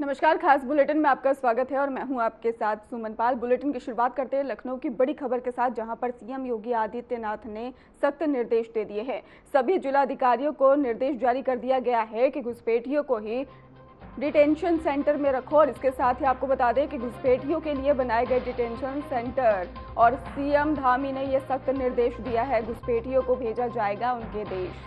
नमस्कार। खास बुलेटिन में आपका स्वागत है और मैं हूं आपके साथ सुमन पाल। बुलेटिन की शुरुआत करते हैं लखनऊ की बड़ी खबर के साथ, जहां पर सीएम योगी आदित्यनाथ ने सख्त निर्देश दे दिए हैं। सभी जिलाधिकारियों को निर्देश जारी कर दिया गया है कि घुसपैठियों को ही डिटेंशन सेंटर में रखो। और इसके साथ ही आपको बता दें कि घुसपैठियों के लिए बनाए गए डिटेंशन सेंटर और सीएम धामी ने यह सख्त निर्देश दिया है, घुसपैठियों को भेजा जाएगा उनके देश।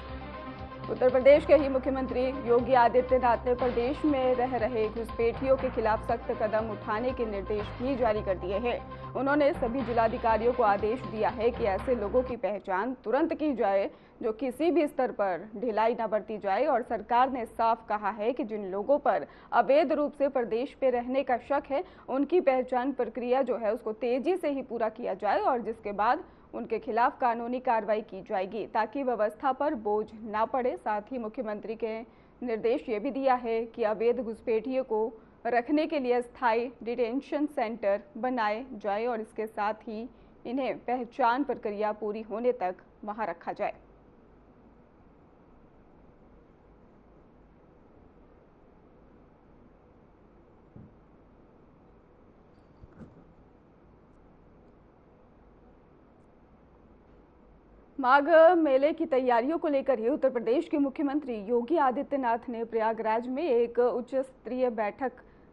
उत्तर प्रदेश के ही मुख्यमंत्री योगी आदित्यनाथ ने प्रदेश में रह रहे घुसपैठियों के खिलाफ सख्त कदम उठाने के निर्देश भी जारी कर दिए हैं। उन्होंने सभी जिलाधिकारियों को आदेश दिया है कि ऐसे लोगों की पहचान तुरंत की जाए जो किसी भी स्तर पर ढिलाई न बरती जाए। और सरकार ने साफ कहा है कि जिन लोगों पर अवैध रूप से प्रदेश में रहने का शक है, उनकी पहचान प्रक्रिया जो है उसको तेजी से ही पूरा किया जाए और जिसके बाद उनके खिलाफ कानूनी कार्रवाई की जाएगी, ताकि व्यवस्था पर बोझ ना पड़े। साथ ही मुख्यमंत्री के निर्देश ये भी दिया है कि अवैध घुसपैठियों को रखने के लिए स्थायी डिटेंशन सेंटर बनाए जाए और इसके साथ ही इन्हें पहचान प्रक्रिया पूरी होने तक वहां रखा जाए। माघ मेले की तैयारियों को लेकर ही उत्तर प्रदेश के मुख्यमंत्री योगी आदित्यनाथ ने प्रयागराज में एक उच्च स्तरीय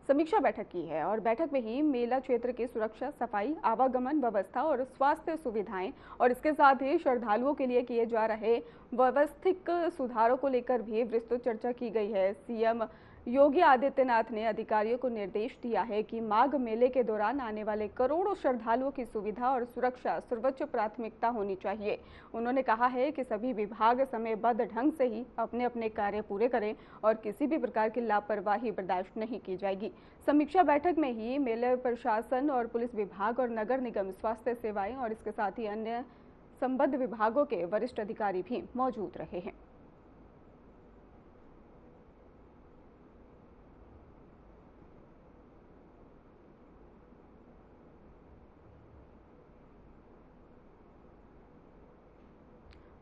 समीक्षा बैठक की है। और बैठक में ही मेला क्षेत्र की सुरक्षा, सफाई, आवागमन व्यवस्था और स्वास्थ्य सुविधाएं और इसके साथ ही श्रद्धालुओं के लिए किए जा रहे व्यवस्थित सुधारों को लेकर भी विस्तृत चर्चा की गई है। सीएम योगी आदित्यनाथ ने अधिकारियों को निर्देश दिया है कि माघ मेले के दौरान आने वाले करोड़ों श्रद्धालुओं की सुविधा और सुरक्षा सर्वोच्च प्राथमिकता होनी चाहिए। उन्होंने कहा है कि सभी विभाग समयबद्ध ढंग से ही अपने अपने कार्य पूरे करें और किसी भी प्रकार की लापरवाही बर्दाश्त नहीं की जाएगी। समीक्षा बैठक में ही मेले प्रशासन और पुलिस विभाग और नगर निगम, स्वास्थ्य सेवाएं और इसके साथ ही अन्य संबद्ध विभागों के वरिष्ठ अधिकारी भी मौजूद रहे हैं।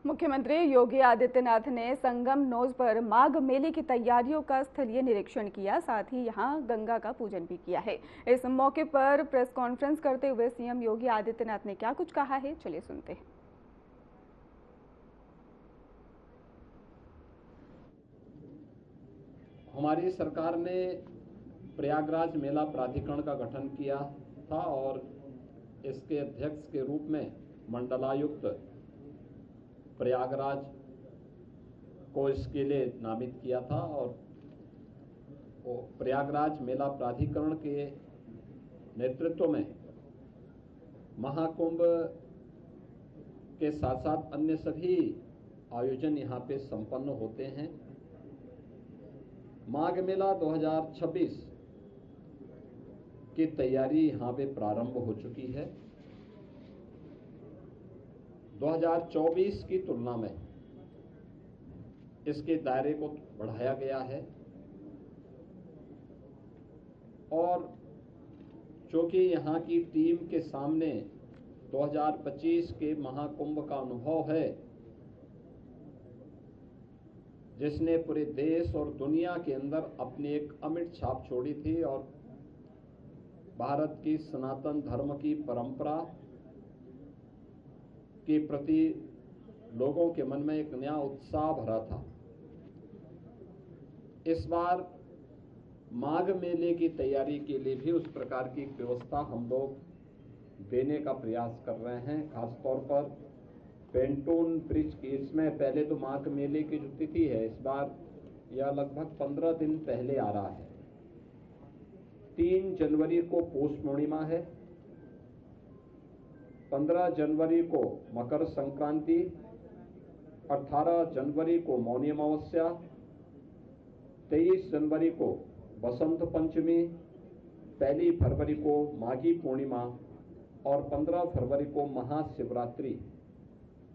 मुख्यमंत्री योगी आदित्यनाथ ने संगम नोज पर माघ मेले की तैयारियों का स्थलीय निरीक्षण किया, साथ ही यहां गंगा का पूजन भी किया है। इस मौके पर प्रेस कॉन्फ्रेंस करते हुए सीएम योगी आदित्यनाथ ने क्या कुछ कहा है, चलिए सुनते हैं। हमारी सरकार ने प्रयागराज मेला प्राधिकरण का गठन किया था और इसके अध्यक्ष के रूप में मंडलायुक्त प्रयागराज को इसके लिए नामित किया था। और प्रयागराज मेला प्राधिकरण के नेतृत्व में महाकुंभ के साथ साथ अन्य सभी आयोजन यहाँ पे संपन्न होते हैं। माघ मेला 2026 की तैयारी यहाँ पे प्रारंभ हो चुकी है। 2024 की तुलना में इसके दायरे को बढ़ाया गया है और चूंकि यहाँ की टीम के सामने 2025 के महाकुंभ का अनुभव है, जिसने पूरे देश और दुनिया के अंदर अपनी एक अमिट छाप छोड़ी थी और भारत की सनातन धर्म की परंपरा के प्रति लोगों के मन में एक नया उत्साह भरा था। इस बार माघ मेले की तैयारी के लिए भी उस प्रकार की व्यवस्था हम लोग देने का प्रयास कर रहे हैं। खासतौर पर पेंटून ब्रिज की, इसमें पहले तो माघ मेले की जो तिथि है, इस बार यह लगभग 15 दिन पहले आ रहा है। 3 जनवरी को पौष पूर्णिमा है, 15 जनवरी को मकर संक्रांति, 18 जनवरी को मौनी अमावस्या, 23 जनवरी को बसंत पंचमी, 1 फरवरी को माघी पूर्णिमा और 15 फरवरी को महाशिवरात्रि।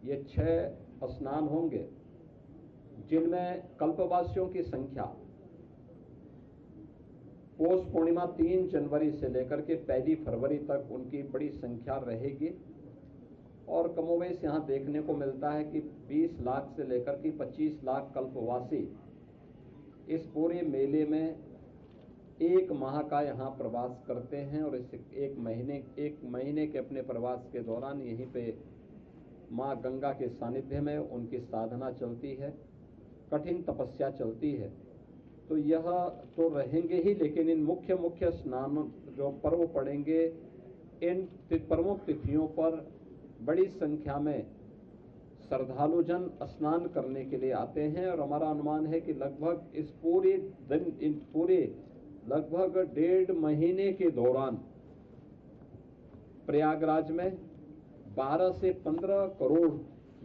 ये 6 स्नान होंगे, जिनमें कल्पवासियों की संख्या पौष पूर्णिमा 3 जनवरी से लेकर के 1 फरवरी तक उनकी बड़ी संख्या रहेगी। और कमोवेश यहाँ देखने को मिलता है कि 20 लाख से लेकर के 25 लाख कल्पवासी इस पूरे मेले में 1 माह का यहाँ प्रवास करते हैं और इस 1 महीने के अपने प्रवास के दौरान यहीं पे माँ गंगा के सानिध्य में उनकी साधना चलती है, कठिन तपस्या चलती है। तो यह तो रहेंगे ही, लेकिन इन मुख्य स्नानों जो पर्व पड़ेंगे, इन प्रमुख तिथियों पर बड़ी संख्या में श्रद्धालु जन स्नान करने के लिए आते हैं। और हमारा अनुमान है कि लगभग इस पूरे लगभग 1.5 महीने के दौरान प्रयागराज में 12 से 15 करोड़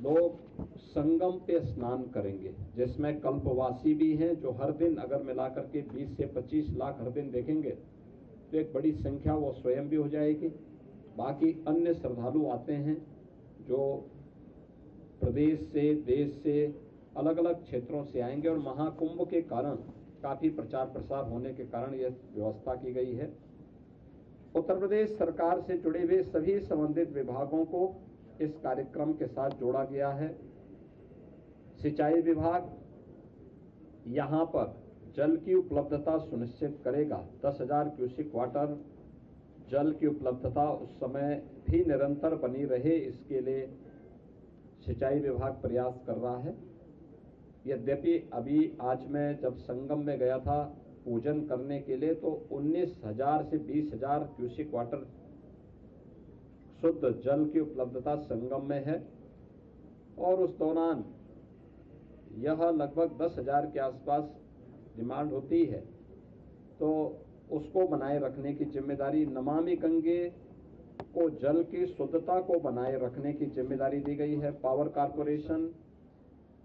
लोग संगम पे स्नान करेंगे, जिसमें कल्पवासी भी हैं जो हर दिन अगर मिलाकर के 20 से 25 लाख हर दिन देखेंगे तो एक बड़ी संख्या वो स्वयं भी हो जाएगी। बाकी अन्य श्रद्धालु आते हैं जो प्रदेश से, देश से, अलग अलग क्षेत्रों से आएंगे और महाकुंभ के कारण काफ़ी प्रचार प्रसार होने के कारण यह व्यवस्था की गई है। उत्तर प्रदेश सरकार से जुड़े हुए सभी संबंधित विभागों को इस कार्यक्रम के साथ जोड़ा गया है। सिंचाई विभाग यहाँ पर जल की उपलब्धता सुनिश्चित करेगा। 10,000 क्यूसेक वाटर जल की उपलब्धता उस समय भी निरंतर बनी रहे, इसके लिए सिंचाई विभाग प्रयास कर रहा है। यद्यपि अभी आज मैं जब संगम में गया था पूजन करने के लिए तो 19,000 से 20,000 क्यूसेक वाटर शुद्ध जल की उपलब्धता संगम में है और उस दौरान यह लगभग 10,000 के आसपास डिमांड होती है। तो उसको बनाए रखने की जिम्मेदारी, नमामि गंगे को जल की शुद्धता को बनाए रखने की जिम्मेदारी दी गई है। पावर कारपोरेशन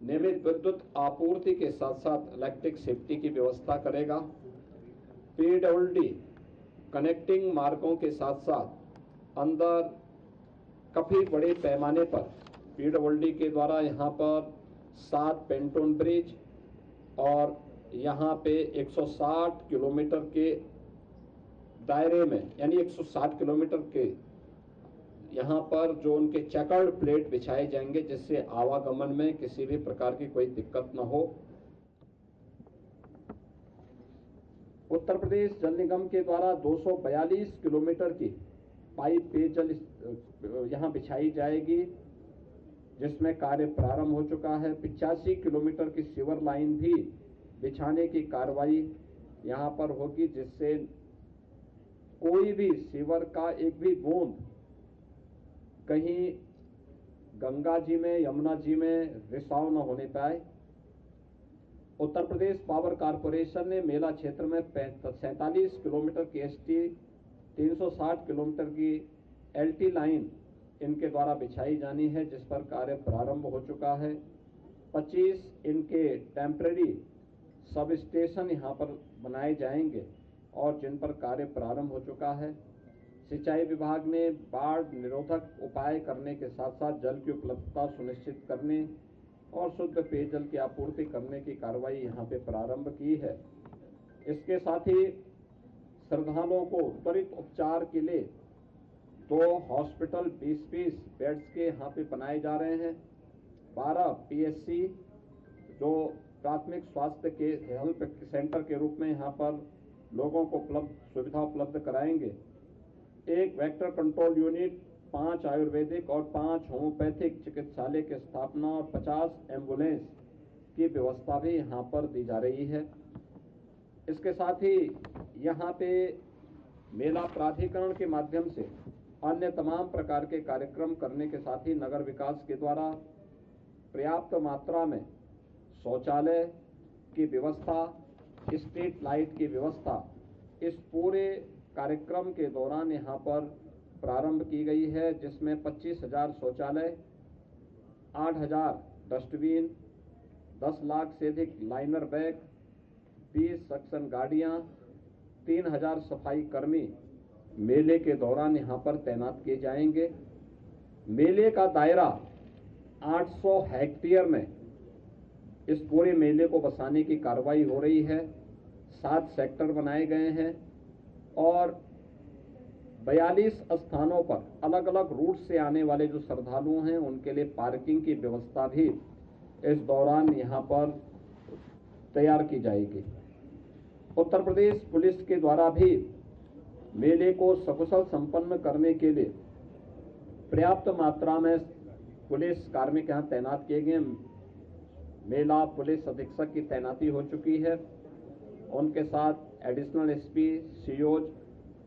नियमित विद्युत आपूर्ति के साथ साथ इलेक्ट्रिक सेफ्टी की व्यवस्था करेगा। पीडब्ल्यूडी कनेक्टिंग मार्गों के साथ साथ अंदर काफी बड़े पैमाने पर पीडब्ल्यूडी के द्वारा यहाँ पर 7 पेंटोन ब्रिज और यहाँ पे 160 किलोमीटर के दायरे में, यानी 160 किलोमीटर के यहाँ पर जो उनके चेकर्ड प्लेट बिछाए जाएंगे, जिससे आवागमन में किसी भी प्रकार की कोई दिक्कत न हो। उत्तर प्रदेश जल निगम के द्वारा 242 किलोमीटर की पाइप पेयजल यहाँ बिछाई जाएगी, जिसमें कार्य प्रारंभ हो चुका है। 85 किलोमीटर की सीवर लाइन भी बिछाने की कार्रवाई यहाँ पर होगी, जिससे कोई भी सीवर का एक भी बूंद कहीं गंगा जी में, यमुना जी में रिसाव न होने पाए। उत्तर प्रदेश पावर कारपोरेशन ने मेला क्षेत्र में 47 किलोमीटर की एसटी, 360 किलोमीटर की एलटी लाइन इनके द्वारा बिछाई जानी है, जिस पर कार्य प्रारंभ हो चुका है। 25 इनके टेम्पररी सब स्टेशन यहाँ पर बनाए जाएंगे और जिन पर कार्य प्रारंभ हो चुका है। सिंचाई विभाग ने बाढ़ निरोधक उपाय करने के साथ साथ जल की उपलब्धता सुनिश्चित करने और शुद्ध पेयजल की आपूर्ति करने की कार्रवाई यहाँ पे प्रारंभ की है। इसके साथ ही श्रद्धालुओं को त्वरित उपचार के लिए 2 हॉस्पिटल 20-20 बेड्स के यहाँ पे बनाए जा रहे हैं। 12 पीएचसी जो प्राथमिक स्वास्थ्य के हेल्थ सेंटर के रूप में यहाँ पर लोगों को सुविधा उपलब्ध कराएंगे। 1 वेक्टर कंट्रोल यूनिट, 5 आयुर्वेदिक और 5 होम्योपैथिक चिकित्सालय की स्थापना और 50 एम्बुलेंस की व्यवस्था भी यहाँ पर दी जा रही है। इसके साथ ही यहाँ पे मेला प्राधिकरण के माध्यम से अन्य तमाम प्रकार के कार्यक्रम करने के साथ ही नगर विकास के द्वारा पर्याप्त मात्रा में शौचालय की व्यवस्था, स्ट्रीट लाइट की व्यवस्था इस पूरे कार्यक्रम के दौरान यहाँ पर प्रारंभ की गई है, जिसमें 25,000 शौचालय, 8,000 डस्टबिन, 10 लाख से अधिक लाइनर बैग, 20 सक्शन गाड़ियाँ, 3,000 सफाई कर्मी मेले के दौरान यहाँ पर तैनात किए जाएंगे। मेले का दायरा 800 हेक्टेयर में इस पूरे मेले को बसाने की कार्रवाई हो रही है। 7 सेक्टर बनाए गए हैं और 42 स्थानों पर अलग अलग रूट से आने वाले जो श्रद्धालु हैं उनके लिए पार्किंग की व्यवस्था भी इस दौरान यहाँ पर तैयार की जाएगी। उत्तर प्रदेश पुलिस के द्वारा भी मेले को सकुशल संपन्न करने के लिए पर्याप्त मात्रा में पुलिस कार्मिक यहाँ तैनात किए गए। मेला पुलिस अधीक्षक की तैनाती हो चुकी है, उनके साथ एडिशनल एसपी, सीओज,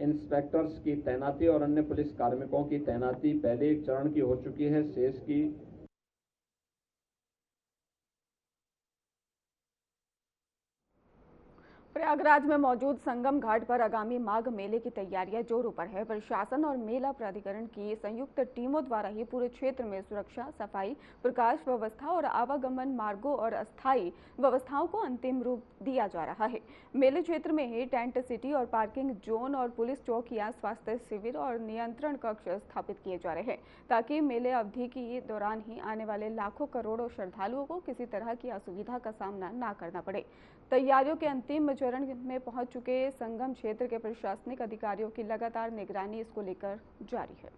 इंस्पेक्टर्स की तैनाती और अन्य पुलिस कार्मिकों की तैनाती पहले एक चरण की हो चुकी है, शेष की प्रयागराज में मौजूद संगम घाट पर आगामी माघ मेले की तैयारियां जोरों पर है। प्रशासन और मेला प्राधिकरण की संयुक्त टीमों द्वारा ही पूरे क्षेत्र में सुरक्षा, सफाई, प्रकाश व्यवस्था और आवागमन मार्गों और अस्थायी व्यवस्थाओं को अंतिम रूप दिया जा रहा है। मेले क्षेत्र में ही टेंट सिटी और पार्किंग जोन और पुलिस चौकियां, स्वास्थ्य शिविर और नियंत्रण कक्ष स्थापित किए जा रहे हैं, ताकि मेले अवधि के दौरान ही आने वाले लाखों करोड़ों श्रद्धालुओं को किसी तरह की असुविधा का सामना न करना पड़े। तैयारियों के अंतिम चरण में पहुंच चुके संगम क्षेत्र के प्रशासनिक अधिकारियों की लगातार निगरानी इसको लेकर जारी है।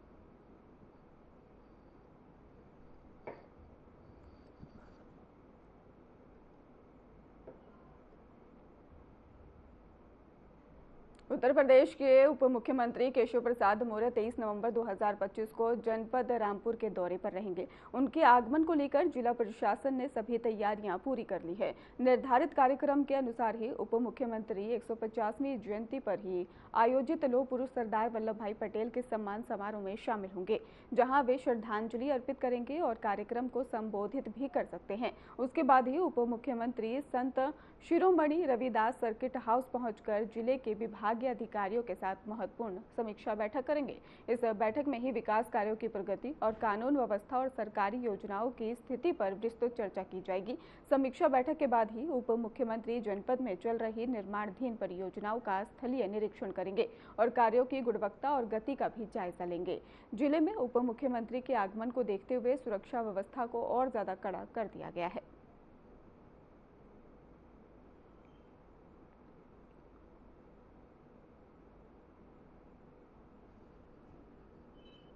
उत्तर प्रदेश के उप मुख्यमंत्री केशव प्रसाद मौर्य 23 नवंबर 2025 को जनपद रामपुर के दौरे पर रहेंगे। उनके आगमन को लेकर जिला प्रशासन ने सभी तैयारियां पूरी कर ली है। निर्धारित कार्यक्रम के अनुसार ही उप मुख्यमंत्री 150वीं जयंती पर ही आयोजित लौह पुरुष सरदार वल्लभ भाई पटेल के सम्मान समारोह में शामिल होंगे, जहां वे श्रद्धांजलि अर्पित करेंगे और कार्यक्रम को संबोधित भी कर सकते हैं। उसके बाद ही उप मुख्यमंत्री संत शिरोमणि रविदास सर्किट हाउस पहुंचकर जिले के विभागीय अधिकारियों के साथ महत्वपूर्ण समीक्षा बैठक करेंगे। इस बैठक में ही विकास कार्यों की प्रगति और कानून व्यवस्था और सरकारी योजनाओं की स्थिति पर विस्तृत चर्चा की जाएगी। समीक्षा बैठक के बाद ही उप मुख्यमंत्री जनपद में चल रही निर्माणाधीन परियोजनाओं का स्थलीय निरीक्षण करेंगे और कार्यों की गुणवत्ता और गति का भी जायजा लेंगे। जिले में उप मुख्यमंत्री के आगमन को देखते हुए सुरक्षा व्यवस्था को और ज्यादा कड़ा कर दिया गया है।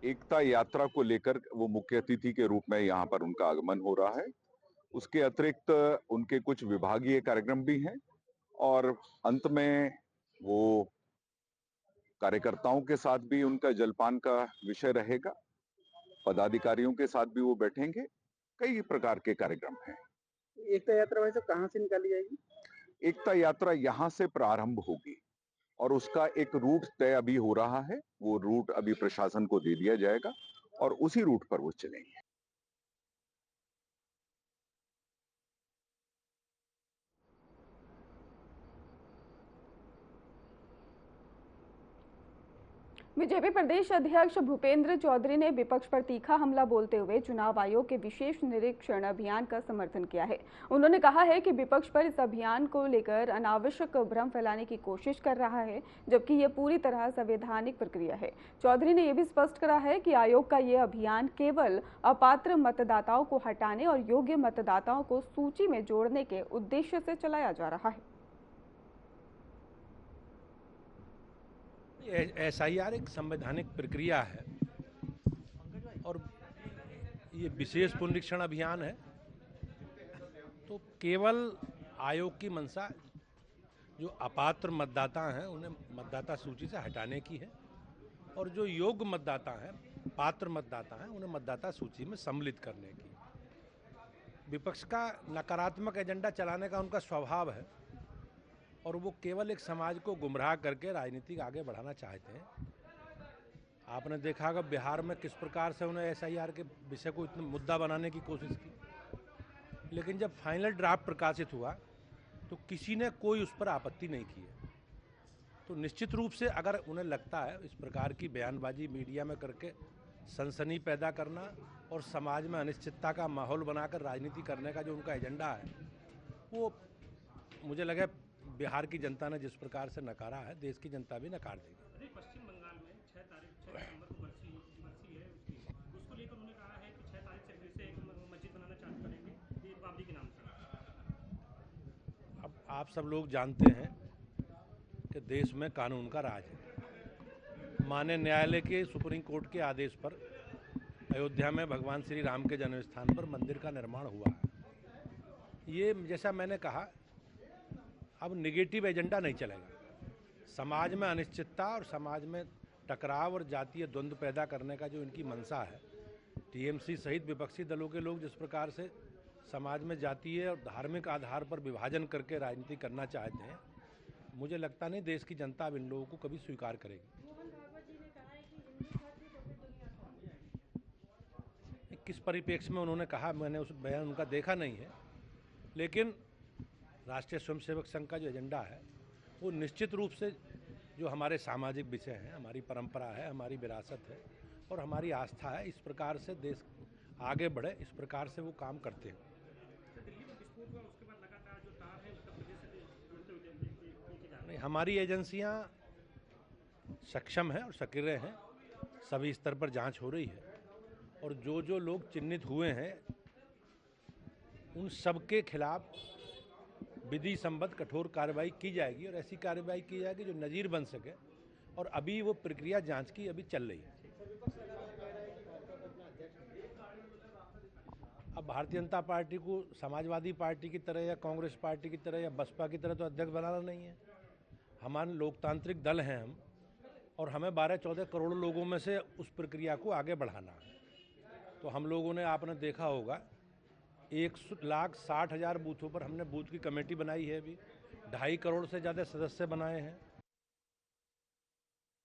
एकता यात्रा को लेकर वो मुख्य अतिथि के रूप में यहाँ पर उनका आगमन हो रहा है। उसके अतिरिक्त उनके कुछ विभागीय कार्यक्रम भी हैं और अंत में वो कार्यकर्ताओं के साथ भी उनका जलपान का विषय रहेगा। पदाधिकारियों के साथ भी वो बैठेंगे। कई प्रकार के कार्यक्रम हैं। एकता यात्रा वैसे कहाँ से निकाली जाएगी? एकता यात्रा यहाँ से प्रारंभ होगी और उसका एक रूट तय अभी हो रहा है। वो रूट अभी प्रशासन को दे दिया जाएगा और उसी रूट पर वो चलेंगे। बीजेपी प्रदेश अध्यक्ष भूपेंद्र चौधरी ने विपक्ष पर तीखा हमला बोलते हुए चुनाव आयोग के विशेष निरीक्षण अभियान का समर्थन किया है। उन्होंने कहा है कि विपक्ष पर इस अभियान को लेकर अनावश्यक भ्रम फैलाने की कोशिश कर रहा है, जबकि यह पूरी तरह संवैधानिक प्रक्रिया है। चौधरी ने यह भी स्पष्ट करा है कि आयोग का यह अभियान केवल अपात्र मतदाताओं को हटाने और योग्य मतदाताओं को सूची में जोड़ने के उद्देश्य से चलाया जा रहा है। SIR एक संवैधानिक प्रक्रिया है और ये विशेष पुनरीक्षण अभियान है, तो केवल आयोग की मंशा जो अपात्र मतदाता हैं उन्हें मतदाता सूची से हटाने की है और जो योग्य मतदाता हैं, पात्र मतदाता हैं, उन्हें मतदाता सूची में सम्मिलित करने की। विपक्ष का नकारात्मक एजेंडा चलाने का उनका स्वभाव है और वो केवल एक समाज को गुमराह करके राजनीति आगे बढ़ाना चाहते हैं। आपने देखा होगा बिहार में किस प्रकार से उन्हें SIR के विषय को इतना मुद्दा बनाने की कोशिश की, लेकिन जब फाइनल ड्राफ्ट प्रकाशित हुआ तो किसी ने कोई उस पर आपत्ति नहीं की है। तो निश्चित रूप से अगर उन्हें लगता है इस प्रकार की बयानबाजी मीडिया में करके सनसनी पैदा करना और समाज में अनिश्चितता का माहौल बनाकर राजनीति करने का जो उनका एजेंडा है, वो मुझे लगे बिहार की जनता ने जिस प्रकार से नकारा है, देश की जनता भी नकार देगी। पश्चिम बंगाल में 6 दिसंबर को बरसी है उसकी, उसको लेकर उन्होंने कहा है कि 6 तारीख से फिर से एक मस्जिद बनाना चालू करेंगे ये बाबरी के नाम से। अब आप सब लोग जानते हैं कि देश में कानून का राज है। माननीय न्यायालय के सुप्रीम कोर्ट के आदेश पर अयोध्या में भगवान श्री राम के जन्म स्थान पर मंदिर का निर्माण हुआ है। ये जैसा मैंने कहा, अब निगेटिव एजेंडा नहीं चलेगा। समाज में अनिश्चितता और समाज में टकराव और जातीय द्वंद्व पैदा करने का जो इनकी मंशा है, टीएमसी सहित विपक्षी दलों के लोग जिस प्रकार से समाज में जातीय और धार्मिक आधार पर विभाजन करके राजनीति करना चाहते हैं, मुझे लगता नहीं देश की जनता अब इन लोगों को कभी स्वीकार करेगी। किस परिप्रेक्ष्य में उन्होंने कहा, मैंने उस बयान उनका देखा नहीं है, लेकिन राष्ट्रीय स्वयंसेवक संघ का जो एजेंडा है वो निश्चित रूप से जो हमारे सामाजिक विषय हैं, हमारी परंपरा है, हमारी विरासत है और हमारी आस्था है, इस प्रकार से देश आगे बढ़े, इस प्रकार से वो काम करते हैं। नहीं, हमारी एजेंसियां सक्षम हैं और सक्रिय हैं, सभी स्तर पर जांच हो रही है और जो जो लोग चिन्हित हुए हैं उन सबके खिलाफ विधि संबद्ध कठोर कार्रवाई की जाएगी और ऐसी कार्रवाई की जाएगी जो नजीर बन सके, और अभी वो प्रक्रिया जांच की अभी चल रही है। अब भारतीय जनता पार्टी को समाजवादी पार्टी की तरह या कांग्रेस पार्टी की तरह या बसपा की तरह तो अध्यक्ष बनाना नहीं है। हमारे लोकतांत्रिक दल हैं हम, और हमें 12-14 करोड़ लोगों में से उस प्रक्रिया को आगे बढ़ाना है। तो हम लोगों ने, आपने देखा होगा, 1,60,000 बूथों पर हमने बूथ की कमेटी बनाई है, अभी 2.5 करोड़ से ज़्यादा सदस्य बनाए हैं।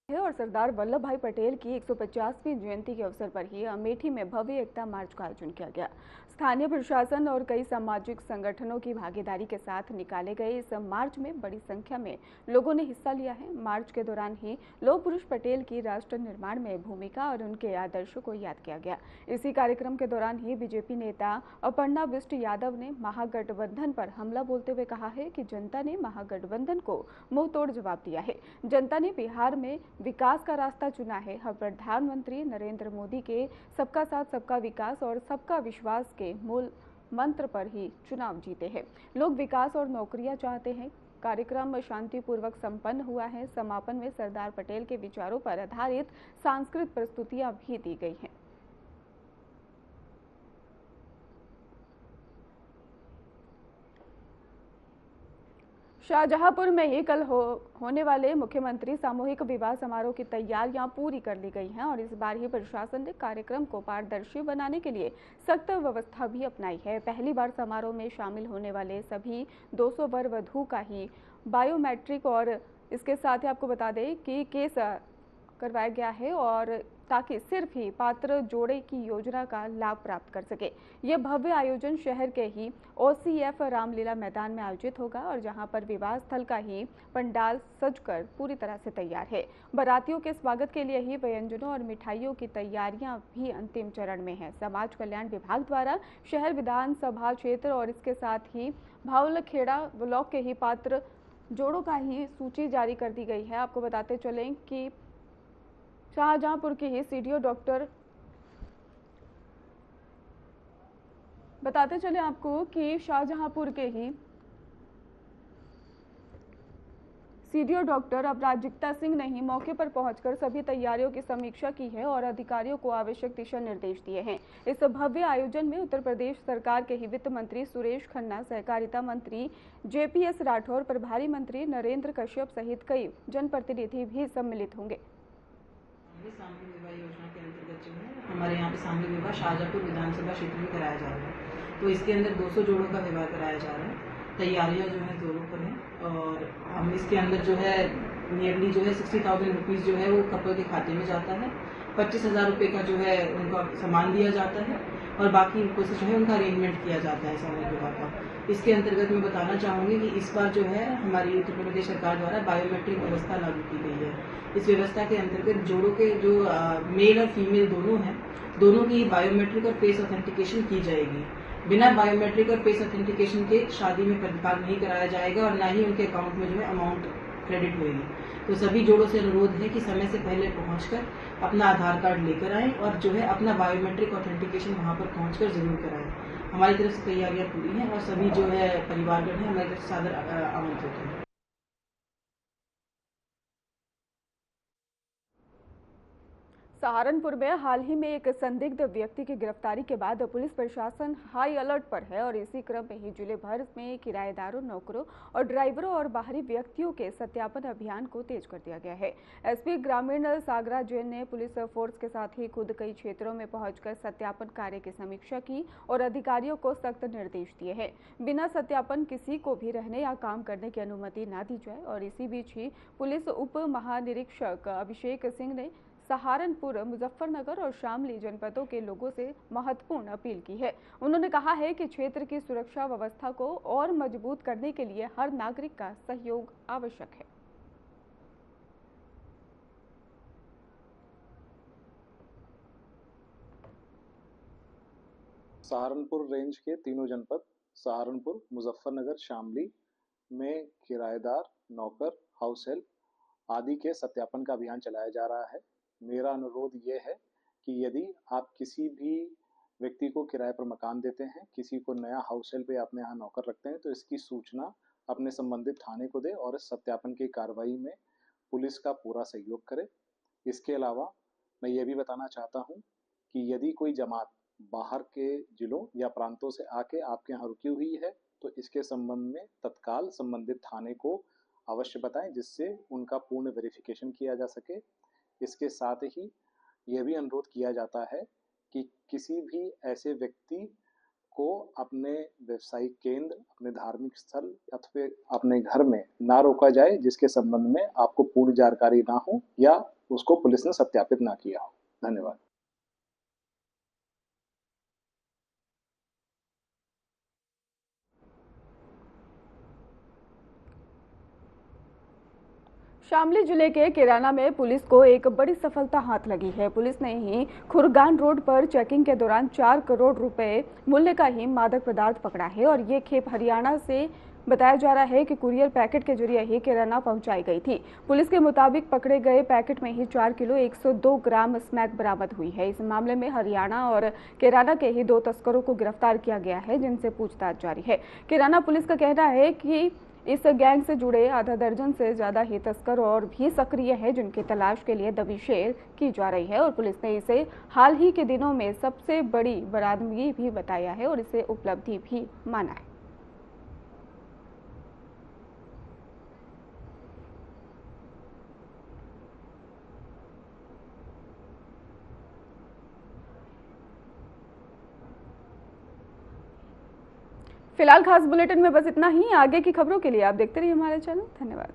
और सरदार वल्लभ भाई पटेल की 150वीं जयंती के अवसर पर ही अमेठी में भव्य एकता मार्च का आयोजन किया गया। स्थानीय प्रशासन और कई सामाजिक संगठनों की भागीदारी के साथ निकाले गए इस मार्च में बड़ी संख्या में लोगों ने हिस्सा लिया है। मार्च के दौरान ही लौह पुरुष पटेल की राष्ट्र निर्माण में भूमिका और उनके आदर्शों को याद किया गया। इसी कार्यक्रम के दौरान ही बीजेपी नेता अपर्णा बिष्ट यादव ने महागठबंधन पर हमला बोलते हुए कहा है कि जनता ने महागठबंधन को मुंह तोड़ जवाब दिया है। जनता ने बिहार में विकास का रास्ता चुना है। हम प्रधानमंत्री नरेंद्र मोदी के सबका साथ सबका विकास और सबका विश्वास के मूल मंत्र पर ही चुनाव जीते हैं। लोग विकास और नौकरियां चाहते हैं। कार्यक्रम शांतिपूर्वक संपन्न हुआ है। समापन में सरदार पटेल के विचारों पर आधारित सांस्कृतिक प्रस्तुतियां भी दी गई हैं। शाहजहांपुर में ही कल होने वाले मुख्यमंत्री सामूहिक विवाह समारोह की तैयारियां पूरी कर ली गई हैं और इस बार ही प्रशासन ने कार्यक्रम को पारदर्शी बनाने के लिए सख्त व्यवस्था भी अपनाई है। पहली बार समारोह में शामिल होने वाले सभी 200 वर वधू का ही बायोमेट्रिक और इसके साथ ही आपको बता दें कि केस करवाया गया है और ताकि सिर्फ ही पात्र जोड़े की योजना का लाभ प्राप्त कर सके। यह भव्य आयोजन शहर के ही OCF रामलीला मैदान में आयोजित होगा और जहां पर विवाह स्थल का ही पंडाल सजकर पूरी तरह से तैयार है। बारातियों के स्वागत के लिए ही व्यंजनों और मिठाइयों की तैयारियां भी अंतिम चरण में है। समाज कल्याण विभाग द्वारा शहर विधानसभा क्षेत्र और इसके साथ ही भावलखेड़ा ब्लॉक के ही पात्र जोड़ों का ही सूची जारी कर दी गई है। आपको बताते चलें कि शाहजहांपुर के ही सीडीओ डॉक्टर बताते चले आपको कि शाहजहांपुर के ही सीडीओ डॉक्टर अपराजिता सिंह ने ही मौके पर पहुंचकर सभी तैयारियों की समीक्षा की है और अधिकारियों को आवश्यक दिशा निर्देश दिए हैं। इस भव्य आयोजन में उत्तर प्रदेश सरकार के ही वित्त मंत्री सुरेश खन्ना, सहकारिता मंत्री JPS राठौर, प्रभारी मंत्री नरेंद्र कश्यप सहित कई जनप्रतिनिधि भी सम्मिलित होंगे। सामूहिक विवाह योजना के अंतर्गत जो है हमारे यहाँ पे सामूहिक विवाह शाहजहांपुर विधानसभा क्षेत्र में कराया जा रहा है। तो इसके अंदर 200 जोड़ों का विवाह कराया जा रहा है। तैयारियां जो है जोरों पर हैं और हम इसके अंदर जो है नियरली जो है 60,000 रुपीज़ जो है वो कपल के खाते में जाता है। 25,000 रुपये का जो है उनका सामान दिया जाता है और बाकी उनको से जो है उनका अरेंजमेंट किया जाता है सामूहिक विवाह का। इसके अंतर्गत मैं बताना चाहूँगी कि इस बार जो है हमारी उत्तर प्रदेश सरकार द्वारा बायोमेट्रिक व्यवस्था लागू की गई है। इस व्यवस्था के अंतर्गत जोड़ों के जो मेल और फीमेल दोनों हैं, दोनों की बायोमेट्रिक और फेस ऑथेंटिकेशन की जाएगी। बिना बायोमेट्रिक और फेस ऑथेंटिकेशन के शादी में प्रतिपाल नहीं कराया जाएगा और ना ही उनके अकाउंट में जो है अमाउंट क्रेडिट होगी। तो सभी जोड़ों से अनुरोध है कि समय से पहले पहुंचकर अपना आधार कार्ड लेकर आएं और जो है अपना बायोमेट्रिक ऑथेंटिकेशन वहां पर पहुंचकर जरूर कराएं। हमारी तरफ से तैयारियां पूरी हैं और सभी जो है परिवारजन है हमारी तरफ से सादर आमंत्रित हैं। सहारनपुर में हाल ही में एक संदिग्ध व्यक्ति की गिरफ्तारी के बाद पुलिस प्रशासन हाई अलर्ट पर है और इसी क्रम में ही जिले भर में किराएदारों, नौकरों और ड्राइवरों और बाहरी व्यक्तियों के सत्यापन अभियान को तेज कर दिया गया है। एसपी ग्रामीण सागरा जैन ने पुलिस फोर्स के साथ ही खुद कई क्षेत्रों में पहुंचकर सत्यापन कार्य की समीक्षा की और अधिकारियों को सख्त निर्देश दिए हैं। बिना सत्यापन किसी को भी रहने या काम करने की अनुमति न दी जाए। और इसी बीच ही पुलिस उप महानिरीक्षक अभिषेक सिंह ने सहारनपुर, मुजफ्फरनगर और शामली जनपदों के लोगों से महत्वपूर्ण अपील की है। उन्होंने कहा है कि क्षेत्र की सुरक्षा व्यवस्था को और मजबूत करने के लिए हर नागरिक का सहयोग आवश्यक है। सहारनपुर रेंज के तीनों जनपद सहारनपुर, मुजफ्फरनगर, शामली में किराएदार, नौकर, हाउस हेल्प आदि के सत्यापन का अभियान चलाया जा रहा है। मेरा अनुरोध ये है कि यदि आप किसी भी व्यक्ति को किराए पर मकान देते हैं, किसी को नया हाउस हेल्प या अपने यहाँ नौकर रखते हैं, तो इसकी सूचना अपने संबंधित थाने को दें और इस सत्यापन की कार्रवाई में पुलिस का पूरा सहयोग करें। इसके अलावा मैं ये भी बताना चाहता हूँ कि यदि कोई जमात बाहर के जिलों या प्रांतों से आके आपके यहाँ रुकी हुई है तो इसके संबंध में तत्काल संबंधित थाने को अवश्य बताएं, जिससे उनका पूर्ण वेरिफिकेशन किया जा सके। इसके साथ ही यह भी अनुरोध किया जाता है कि किसी भी ऐसे व्यक्ति को अपने व्यवसायिक केंद्र, अपने धार्मिक स्थल अथवा अपने घर में ना रोका जाए जिसके संबंध में आपको पूर्ण जानकारी ना हो या उसको पुलिस ने सत्यापित ना किया हो। धन्यवाद। शामली जिले के किराना में पुलिस को एक बड़ी सफलता हाथ लगी है। पुलिस ने ही खुरगान रोड पर चेकिंग के दौरान 4 करोड़ रुपए मूल्य का ही मादक पदार्थ पकड़ा है और ये खेप हरियाणा से बताया जा रहा है कि कुरियर पैकेट के जरिए ही किराना पहुंचाई गई थी। पुलिस के मुताबिक पकड़े गए पैकेट में ही 4 किलो 102 ग्राम स्मैक बरामद हुई है। इस मामले में हरियाणा और किराना के ही 2 तस्करों को गिरफ्तार किया गया है, जिनसे पूछताछ जारी है। किराना पुलिस का कहना है कि इस गैंग से जुड़े आधा दर्जन से ज्यादा ही तस्कर और भी सक्रिय हैं, जिनकी तलाश के लिए दबिशेर की जा रही है और पुलिस ने इसे हाल ही के दिनों में सबसे बड़ी बरामदगी भी बताया है और इसे उपलब्धि भी माना है। फिलहाल खास बुलेटिन में बस इतना ही। आगे की खबरों के लिए आप देखते रहिए हमारा चैनल। धन्यवाद।